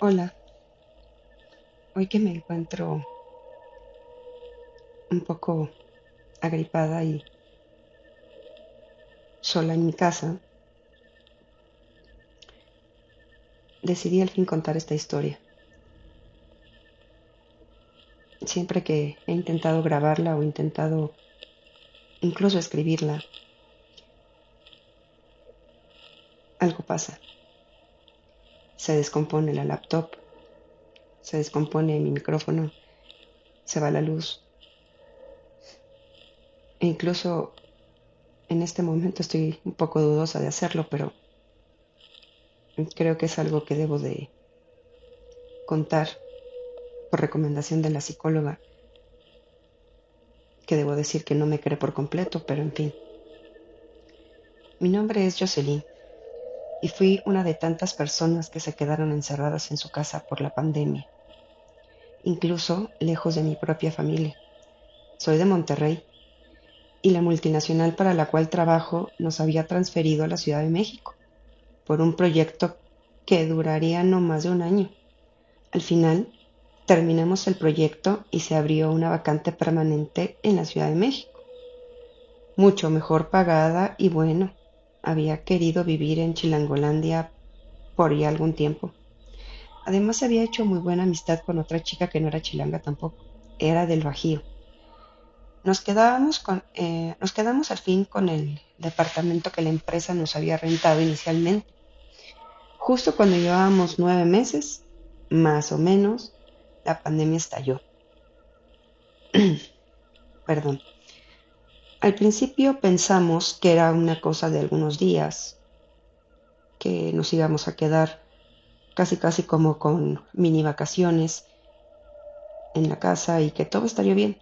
Hola, hoy que me encuentro un poco agripada y sola en mi casa, decidí al fin contar esta historia. Siempre que he intentado grabarla o intentado incluso escribirla, algo pasa. Se descompone la laptop, se descompone mi micrófono, se va la luz e incluso en este momento estoy un poco dudosa de hacerlo, pero creo que es algo que debo de contar por recomendación de la psicóloga, que debo decir que no me cree por completo, pero en fin. Mi nombre es Jocelyn y fui una de tantas personas que se quedaron encerradas en su casa por la pandemia, incluso lejos de mi propia familia. Soy de Monterrey y la multinacional para la cual trabajo nos había transferido a la Ciudad de México por un proyecto que duraría no más de un año. Al final, terminamos el proyecto y se abrió una vacante permanente en la Ciudad de México, mucho mejor pagada y bueno, había querido vivir en Chilangolandia por ya algún tiempo. Además había hecho muy buena amistad con otra chica que no era chilanga tampoco, era del Bajío. Nos quedamos al fin con el departamento que la empresa nos había rentado inicialmente. Justo cuando llevábamos 9 meses, más o menos, la pandemia estalló. Perdón. Al principio pensamos que era una cosa de algunos días, que nos íbamos a quedar casi casi como con mini vacaciones en la casa y que todo estaría bien.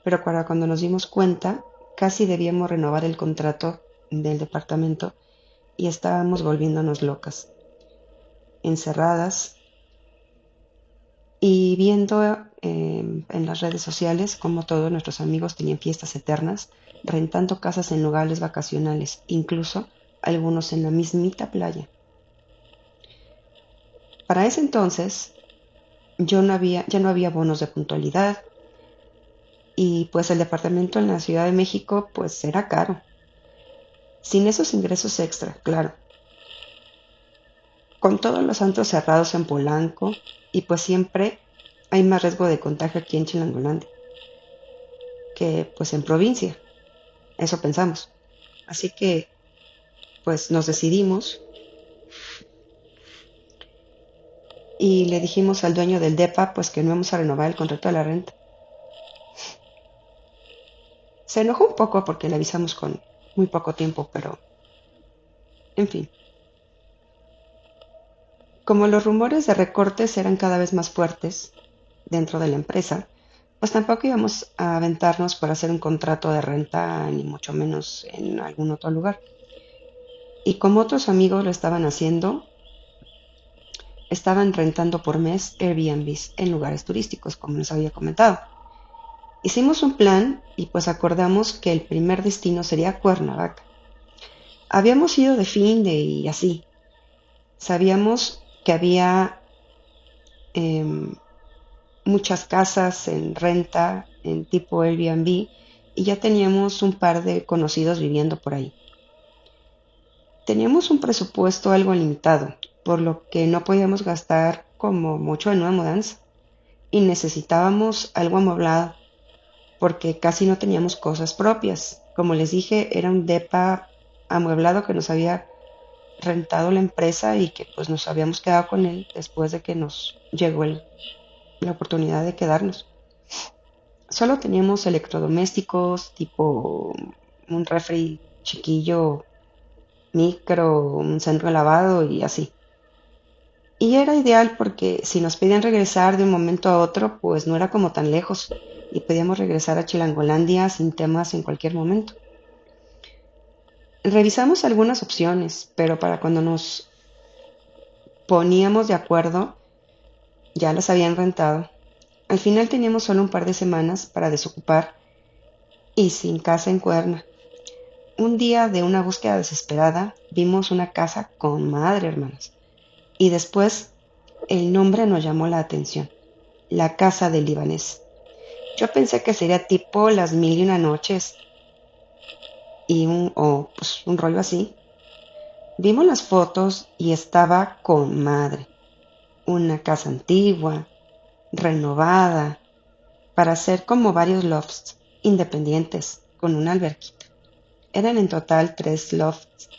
Pero para cuando nos dimos cuenta, casi debíamos renovar el contrato del departamento y estábamos volviéndonos locas, encerradas y viendo en las redes sociales cómo todos nuestros amigos tenían fiestas eternas, rentando casas en lugares vacacionales, incluso algunos en la mismita playa. Para ese entonces ya no había bonos de puntualidad y pues el departamento en la Ciudad de México pues era caro. Sin esos ingresos extra, claro. Con todos los antros cerrados en Polanco y pues siempre hay más riesgo de contagio aquí en Chilangolandia que pues en provincia, eso pensamos. Así que pues nos decidimos y le dijimos al dueño del DEPA pues que no íbamos a renovar el contrato de la renta. Se enojó un poco porque le avisamos con muy poco tiempo, pero en fin. Como los rumores de recortes eran cada vez más fuertes dentro de la empresa, pues tampoco íbamos a aventarnos por hacer un contrato de renta, ni mucho menos en algún otro lugar. Y como otros amigos lo estaban haciendo, estaban rentando por mes Airbnbs en lugares turísticos, como les había comentado. Hicimos un plan y pues acordamos que el primer destino sería Cuernavaca. Habíamos ido de fin de y así. Sabíamos que había em, muchas casas en renta, en tipo Airbnb, y ya teníamos un par de conocidos viviendo por ahí. Teníamos un presupuesto algo limitado, por lo que no podíamos gastar como mucho en una mudanza, y necesitábamos algo amueblado, porque casi no teníamos cosas propias. Como les dije, era un depa amueblado que nos había rentado la empresa y que pues nos habíamos quedado con él después de que nos llegó la oportunidad de quedarnos. Solo teníamos electrodomésticos tipo un refri chiquillo, micro, un centro de lavado y así. Y era ideal porque si nos pedían regresar de un momento a otro, pues no era como tan lejos y podíamos regresar a Chilangolandia sin temas en cualquier momento. Revisamos algunas opciones, pero para cuando nos poníamos de acuerdo, ya las habían rentado. Al final teníamos solo un par de semanas para desocupar y sin casa en Cuerna. Un día de una búsqueda desesperada vimos una casa con madre, hermanos. Y después El nombre nos llamó la atención, la casa del libanés. Yo pensé que sería tipo Las Mil y una Noches o pues, un rollo así. Vimos las fotos y estaba con madre. Una casa antigua, renovada, para hacer como varios lofts independientes, con una alberquita. Eran en total 3 lofts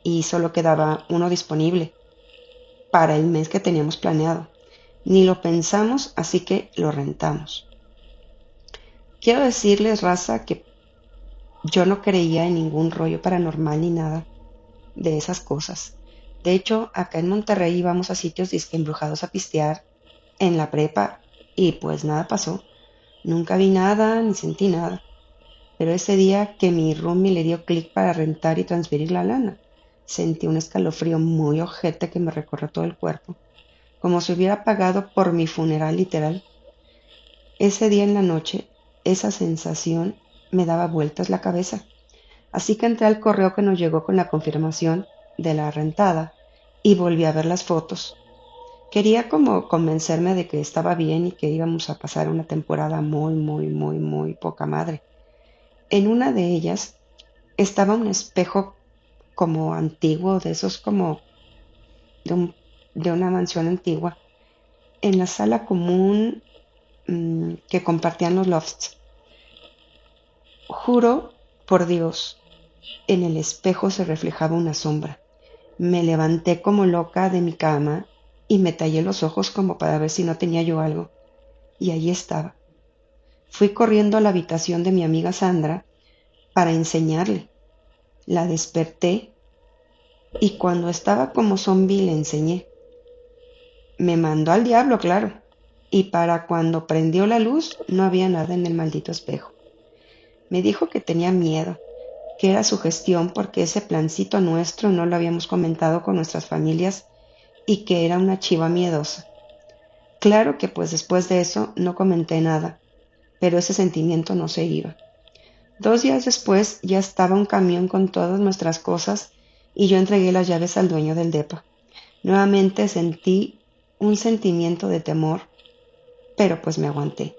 y solo quedaba uno disponible para el mes que teníamos planeado. Ni lo pensamos, así que lo rentamos. Quiero decirles, raza, que yo no creía en ningún rollo paranormal ni nada de esas cosas. De hecho, acá en Monterrey íbamos a sitios disque embrujados a pistear en la prepa y pues nada pasó. Nunca vi nada ni sentí nada. Pero ese día que mi roomie le dio clic para rentar y transferir la lana, sentí un escalofrío muy ojete que me recorrió todo el cuerpo, como si hubiera pagado por mi funeral literal. Ese día en la noche, esa sensación me daba vueltas la cabeza. Así que entré al correo que nos llegó con la confirmación de la rentada y volví a ver las fotos. Quería como convencerme de que estaba bien y que íbamos a pasar una temporada muy, muy, muy, muy poca madre. En una de ellas estaba un espejo como antiguo, de esos como de, de una mansión antigua, en la sala común que compartían los lofts. Juro por Dios, en el espejo se reflejaba una sombra. Me levanté como loca de mi cama y me tallé los ojos como para ver si no tenía yo algo. Y allí estaba. Fui corriendo a la habitación de mi amiga Sandra para enseñarle. La desperté y cuando estaba como zombi le enseñé. Me mandó al diablo, claro. Y para cuando prendió la luz no había nada en el maldito espejo. Me dijo que tenía miedo, que era sugestión porque ese plancito nuestro no lo habíamos comentado con nuestras familias y que era una chiva miedosa. Claro que pues después de eso no comenté nada, pero ese sentimiento no se iba. 2 días después ya estaba un camión con todas nuestras cosas y yo entregué las llaves al dueño del depa. Nuevamente sentí un sentimiento de temor, pero pues me aguanté.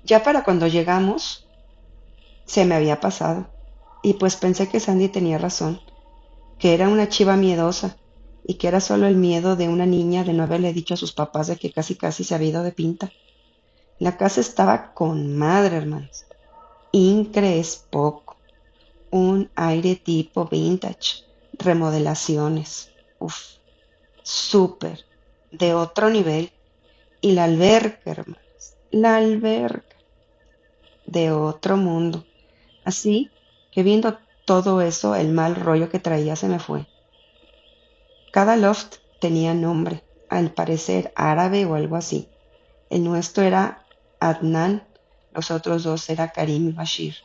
Ya para cuando llegamos, se me había pasado, y pues pensé que Sandy tenía razón, que era una chiva miedosa, y que era solo el miedo de una niña de no haberle dicho a sus papás de que casi casi se había ido de pinta. La casa estaba con madre, hermanos. Incre es poco. Un aire tipo vintage. Remodelaciones. Uf, súper. De otro nivel. Y la alberca, hermanos. La alberca. De otro mundo. Así que viendo todo eso, el mal rollo que traía se me fue. Cada loft tenía nombre, al parecer árabe o algo así. El nuestro era Adnan, los otros dos era Karim y Bashir.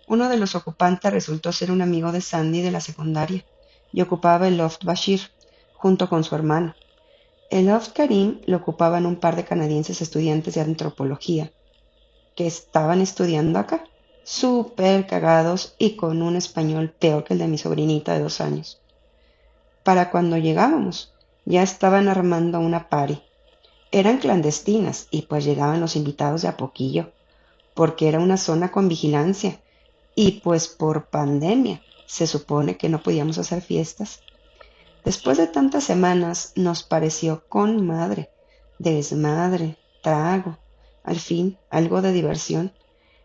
Uno de los ocupantes resultó ser un amigo de Sandy de la secundaria y ocupaba el loft Bashir, junto con su hermano. El loft Karim lo ocupaban un par de canadienses estudiantes de antropología, que estaban estudiando acá, súper cagados y con un español peor que el de mi sobrinita de 2 años. Para cuando llegábamos, ya estaban armando una party. Eran clandestinas y pues llegaban los invitados de a poquillo, porque era una zona con vigilancia y pues por pandemia se supone que no podíamos hacer fiestas. Después de tantas semanas nos pareció con madre, desmadre, trago, al fin algo de diversión.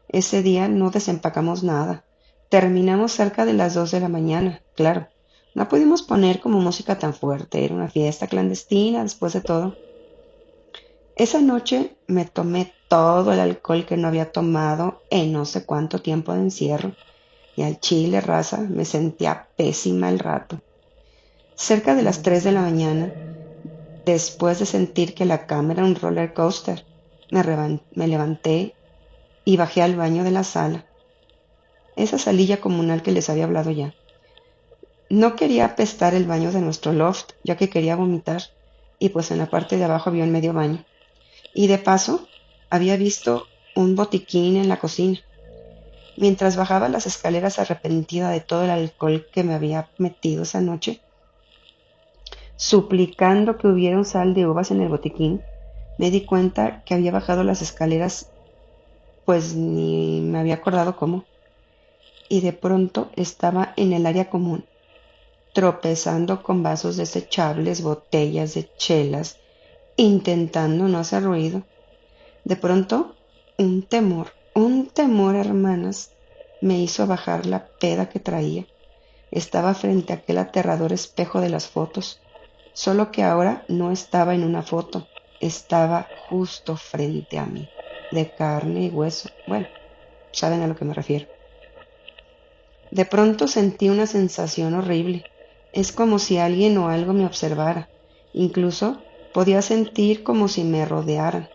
Ese día no desempacamos nada. Terminamos cerca de las 2 de la mañana, claro. No pudimos poner como música tan fuerte, era una fiesta clandestina después de todo. Esa noche me tomé todo el alcohol que no había tomado en no sé cuánto tiempo de encierro y al chile, raza, me sentía pésima el rato. Cerca de las 3 de la mañana, después de sentir que la cama era un roller coaster, me levanté y bajé al baño de la sala, esa salilla comunal que les había hablado ya. No quería apestar el baño de nuestro loft, ya que quería vomitar, y pues en la parte de abajo había un medio baño. Y de paso, había visto un botiquín en la cocina. Mientras bajaba las escaleras arrepentida de todo el alcohol que me había metido esa noche, suplicando que hubiera un sal de uvas en el botiquín, me di cuenta que había bajado las escaleras, pues ni me había acordado cómo, y de pronto estaba en el área común, tropezando con vasos desechables, botellas de chelas, intentando no hacer ruido. De pronto, un temor, hermanas, me hizo bajar la peda que traía. Estaba frente a aquel aterrador espejo de las fotos, solo que ahora no estaba en una foto, estaba justo frente a mí, de carne y hueso. Bueno, saben a lo que me refiero. De pronto sentí una sensación horrible. Es como si alguien o algo me observara. Incluso podía sentir como si me rodearan.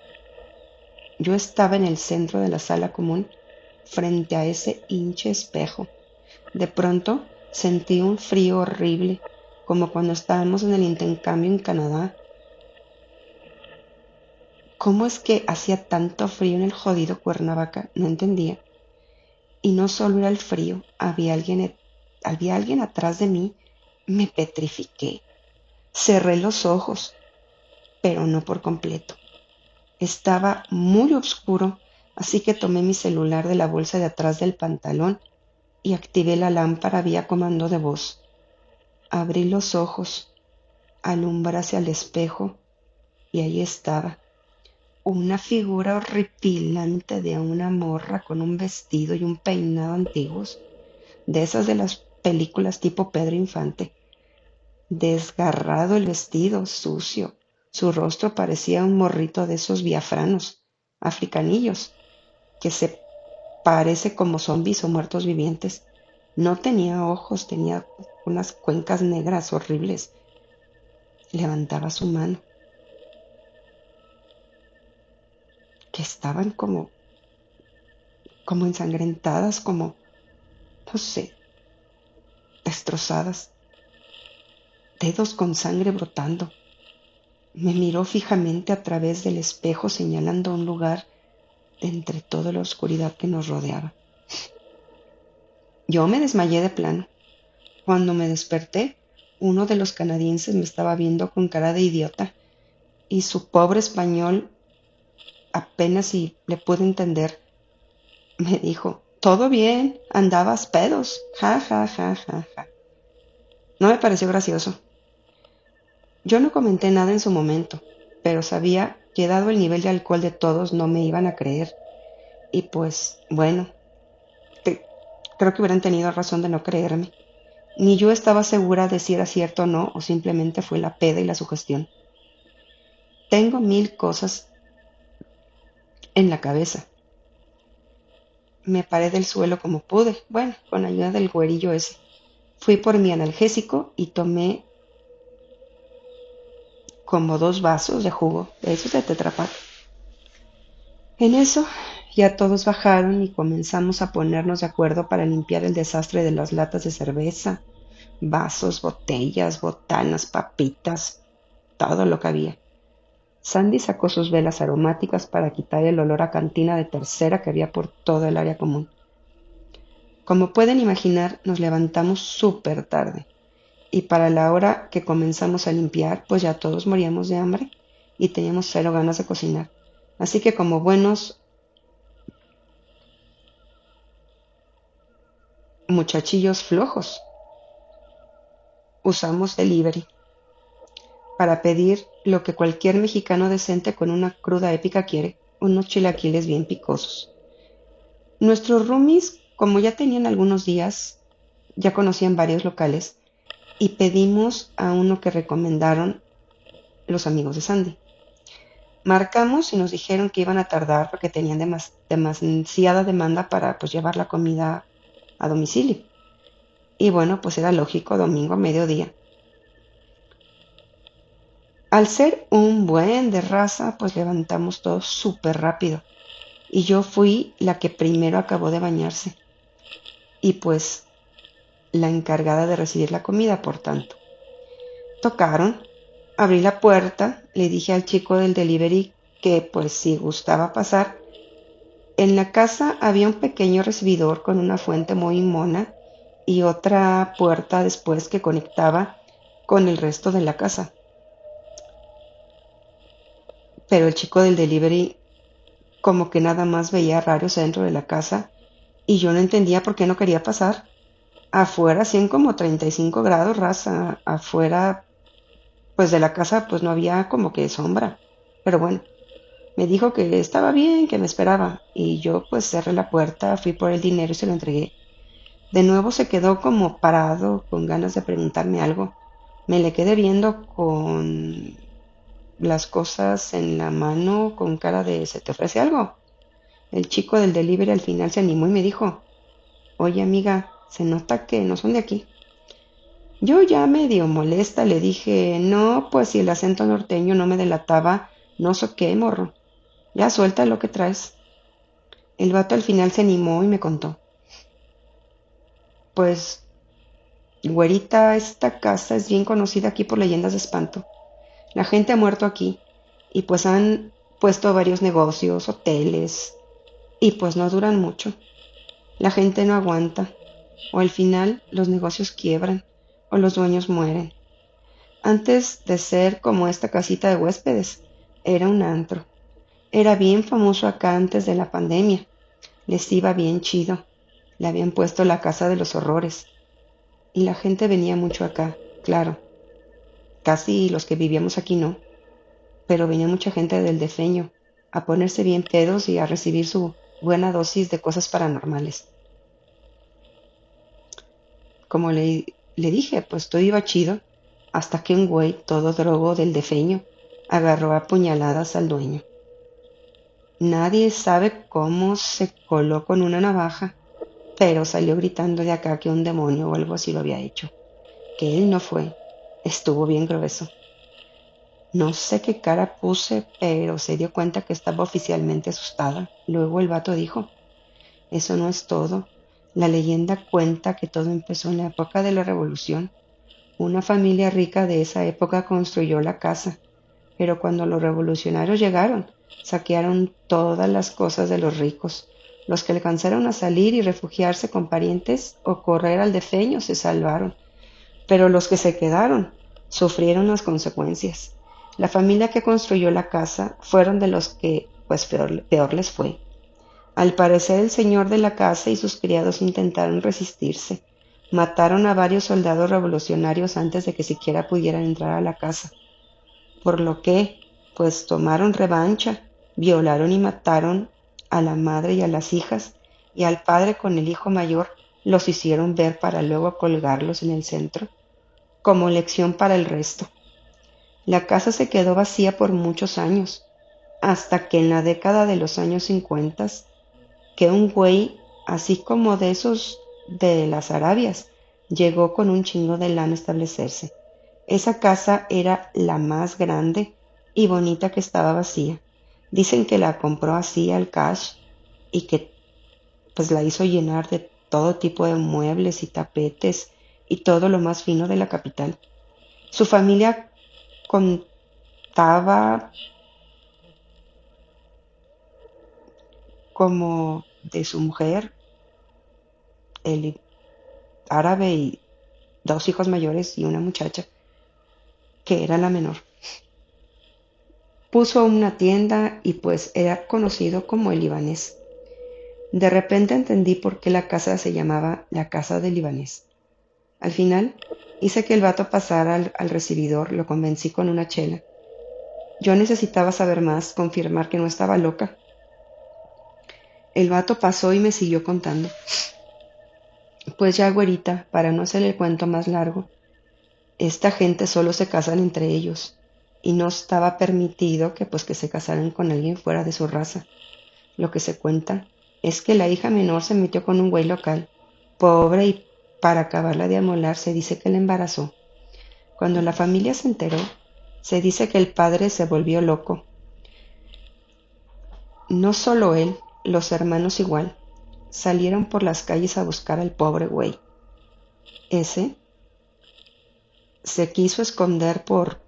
Yo estaba en el centro de la sala común, frente a ese hinche espejo. De pronto sentí un frío horrible, como cuando estábamos en el intercambio en Canadá. ¿Cómo es que hacía tanto frío en el jodido Cuernavaca? No entendía. Y no solo era el frío, había alguien atrás de mí. Me petrifiqué. Cerré los ojos, pero no por completo. Estaba muy oscuro, así que tomé mi celular de la bolsa de atrás del pantalón y activé la lámpara vía comando de voz. Abrí los ojos, alumbré hacia el espejo y ahí estaba, una figura horripilante de una morra con un vestido y un peinado antiguos, de esas de las películas tipo Pedro Infante. Desgarrado el vestido, sucio. Su rostro parecía un morrito de esos biafranos, africanillos, que se parece como zombis o muertos vivientes. No tenía ojos, tenía unas cuencas negras horribles. Levantaba su mano, que estaban como ensangrentadas, como, no sé, destrozadas, dedos con sangre brotando. Me miró fijamente a través del espejo, señalando un lugar de entre toda la oscuridad que nos rodeaba. Yo me desmayé de plano. Cuando me desperté, uno de los canadienses me estaba viendo con cara de idiota y su pobre español, apenas si le pude entender, me dijo, todo bien, andabas pedos, ja, ja, ja, ja, ja. No me pareció gracioso. Yo no comenté nada en su momento, pero sabía que dado el nivel de alcohol de todos no me iban a creer. Y pues, bueno, creo que hubieran tenido razón de no creerme. Ni yo estaba segura de si era cierto o no, o simplemente fue la peda y la sugestión. Tengo mil cosas en la cabeza. Me paré del suelo como pude, bueno, con ayuda del güerillo ese. Fui por mi analgésico y tomé como 2 vasos de jugo, de esos de Tetra Pak. En eso ya todos bajaron y comenzamos a ponernos de acuerdo para limpiar el desastre de las latas de cerveza, vasos, botellas, botanas, papitas, todo lo que había. Sandy sacó sus velas aromáticas para quitar el olor a cantina de tercera que había por todo el área común. Como pueden imaginar, nos levantamos súper tarde y para la hora que comenzamos a limpiar, pues ya todos moríamos de hambre y teníamos cero ganas de cocinar. Así que como buenos muchachillos flojos, usamos delivery para pedir lo que cualquier mexicano decente con una cruda épica quiere, unos chilaquiles bien picosos. Nuestros roomies, como ya tenían algunos días, ya conocían varios locales y pedimos a uno que recomendaron los amigos de Sandy. Marcamos y nos dijeron que iban a tardar porque tenían demasiada demanda para pues llevar la comida a domicilio. Y bueno, pues era lógico, domingo a mediodía. Al ser un buen de raza, pues levantamos todo súper rápido. Y yo fui la que primero acabó de bañarse. Y pues la encargada de recibir la comida, por tanto. Tocaron, abrí la puerta, le dije al chico del delivery que pues si gustaba pasar, En la casa había un pequeño recibidor con una fuente muy mona y otra puerta después que conectaba con el resto de la casa. Pero el chico del delivery como que nada más veía rarios adentro de la casa y yo no entendía por qué no quería pasar. Afuera hacían como 35 grados, raza. Afuera, pues de la casa, pues no había como que sombra. Pero bueno, me dijo que estaba bien, que me esperaba. Y yo pues cerré la puerta, fui por el dinero y se lo entregué. De nuevo se quedó como parado, con ganas de preguntarme algo. Me le quedé viendo con las cosas en la mano, con cara de ¿se te ofrece algo? El chico del delivery al final se animó y me dijo, oye amiga, se nota que no son de aquí. Yo ya medio molesta le dije, no, pues si el acento norteño no me delataba, no sé qué, morro. Ya suelta lo que traes. El vato al final se animó y me contó. Pues, güerita, esta casa es bien conocida aquí por leyendas de espanto. La gente ha muerto aquí y pues han puesto varios negocios, hoteles y pues no duran mucho. La gente no aguanta o al final los negocios quiebran o los dueños mueren. Antes de ser como esta casita de huéspedes, era un antro. Era bien famoso acá antes de la pandemia. Les iba bien chido. Le habían puesto la casa de los horrores. Y la gente venía mucho acá, claro. Casi los que vivíamos aquí no. Pero venía mucha gente del defeño a ponerse bien pedos y a recibir su buena dosis de cosas paranormales. Como le dije, pues todo iba chido, hasta que un güey, todo drogo del defeño, agarró a puñaladas al dueño. Nadie sabe cómo se coló con una navaja, pero salió gritando de acá que un demonio o algo así lo había hecho. Que él no fue. Estuvo bien grueso. No sé qué cara puse, pero se dio cuenta que estaba oficialmente asustada. Luego el vato dijo, eso no es todo. La leyenda cuenta que todo empezó en la época de la Revolución. Una familia rica de esa época construyó la casa, pero cuando los revolucionarios llegaron, saquearon todas las cosas de los ricos. Los que alcanzaron a salir y refugiarse con parientes o correr al defeño se salvaron, pero los que se quedaron sufrieron las consecuencias. La familia que construyó la casa fueron de los que, pues peor les fue. Al parecer el señor de la casa y sus criados intentaron resistirse. Mataron a varios soldados revolucionarios antes de que siquiera pudieran entrar a la casa, por lo que, pues tomaron revancha, violaron y mataron a la madre y a las hijas, y al padre con el hijo mayor los hicieron ver para luego colgarlos en el centro, como lección para el resto. La casa se quedó vacía por muchos años, hasta que en la década de los años 50, que un güey, así como de esos de las Arabias, llegó con un chingo de lana a establecerse. Esa casa era la más grande y bonita que estaba vacía. Dicen que la compró así al cash y que pues la hizo llenar de todo tipo de muebles y tapetes y todo lo más fino de la capital. Su familia contaba como de su mujer, el árabe y dos hijos mayores y una muchacha, que era la menor. Puso una tienda y pues era conocido como el libanés. De repente entendí por qué la casa se llamaba la casa del libanés. Al final, hice que el vato pasara al recibidor, lo convencí con una chela. Yo necesitaba saber más, confirmar que no estaba loca. El vato pasó y me siguió contando. Pues ya, güerita, para no hacer el cuento más largo, esta gente solo se casan entre ellos y no estaba permitido que se casaran con alguien fuera de su raza. Lo que se cuenta es que la hija menor se metió con un güey local, pobre, y para acabarla de amolar se dice que la embarazó. Cuando la familia se enteró, se dice que el padre se volvió loco. No solo él, los hermanos igual, salieron por las calles a buscar al pobre güey. Ese se quiso esconder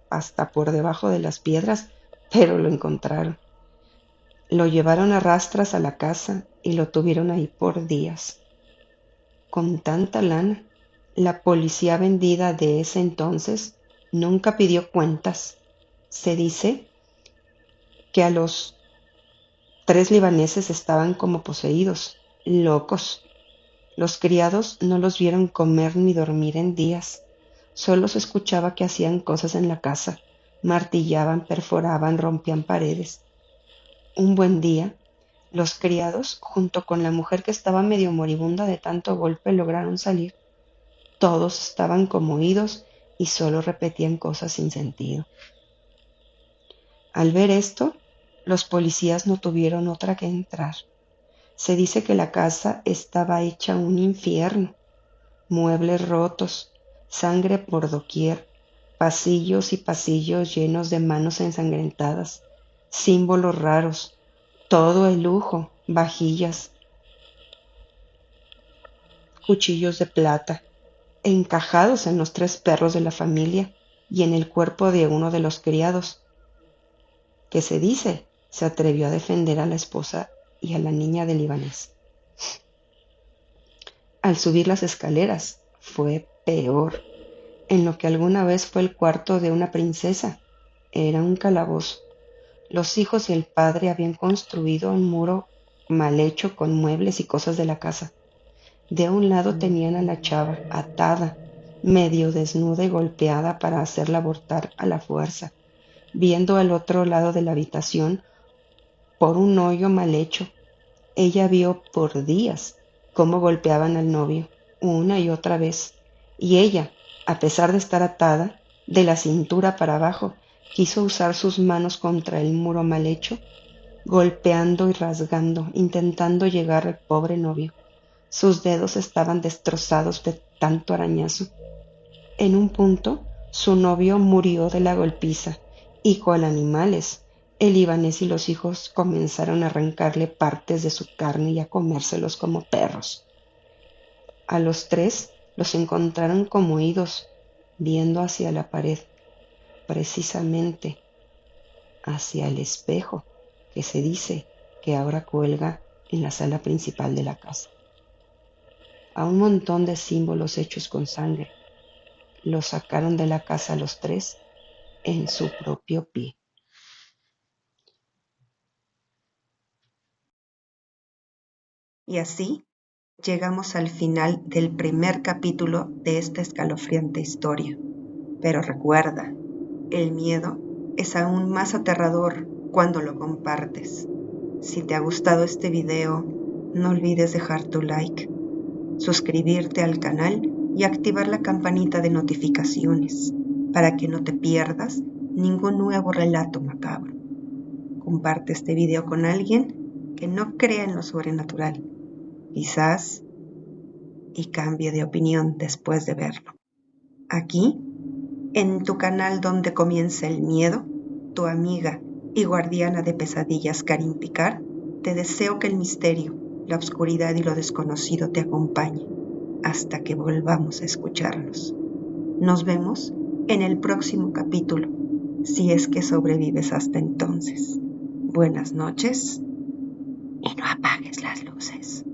hasta por debajo de las piedras, pero lo encontraron. Lo llevaron a rastras a la casa y lo tuvieron ahí por días. Con tanta lana, la policía vendida de ese entonces nunca pidió cuentas. Se dice que a los 3 libaneses estaban como poseídos, locos. Los criados no los vieron comer ni dormir en días. Solo se escuchaba que hacían cosas en la casa, martillaban, perforaban, rompían paredes. Un buen día, los criados, junto con la mujer que estaba medio moribunda de tanto golpe, lograron salir. Todos estaban como oídos y solo repetían cosas sin sentido. Al ver esto, los policías no tuvieron otra que entrar. Se dice que la casa estaba hecha un infierno, muebles rotos, sangre por doquier, pasillos y pasillos llenos de manos ensangrentadas, símbolos raros, todo el lujo, vajillas, cuchillos de plata, encajados en los 3 perros de la familia y en el cuerpo de uno de los criados, que se dice se atrevió a defender a la esposa y a la niña del libanés. Al subir las escaleras fue peor. En lo que alguna vez fue el cuarto de una princesa, era un calabozo. Los hijos y el padre habían construido un muro mal hecho con muebles y cosas de la casa. De un lado tenían a la chava atada, medio desnuda y golpeada para hacerla abortar a la fuerza, viendo al otro lado de la habitación por un hoyo mal hecho. Ella vio por días cómo golpeaban al novio, una y otra vez, y ella, a pesar de estar atada, de la cintura para abajo, quiso usar sus manos contra el muro mal hecho, golpeando y rasgando, intentando llegar al pobre novio. Sus dedos estaban destrozados de tanto arañazo. En un punto, su novio murió de la golpiza, y con animales, el libanés y los hijos comenzaron a arrancarle partes de su carne y a comérselos como perros. A los 3 los encontraron como oídos, viendo hacia la pared, precisamente hacia el espejo que se dice que ahora cuelga en la sala principal de la casa. A un montón de símbolos hechos con sangre, los sacaron de la casa los 3 en su propio pie. Y así llegamos al final del primer capítulo de esta escalofriante historia. Pero recuerda, el miedo es aún más aterrador cuando lo compartes. Si te ha gustado este video, no olvides dejar tu like, suscribirte al canal y activar la campanita de notificaciones para que no te pierdas ningún nuevo relato macabro. Comparte este video con alguien que no crea en lo sobrenatural, quizás, y cambie de opinión después de verlo. Aquí, en tu canal donde comienza el miedo, tu amiga y guardiana de pesadillas Karin Picard, te deseo que el misterio, la oscuridad y lo desconocido te acompañe hasta que volvamos a escucharnos. Nos vemos en el próximo capítulo, si es que sobrevives hasta entonces. Buenas noches y no apagues las luces.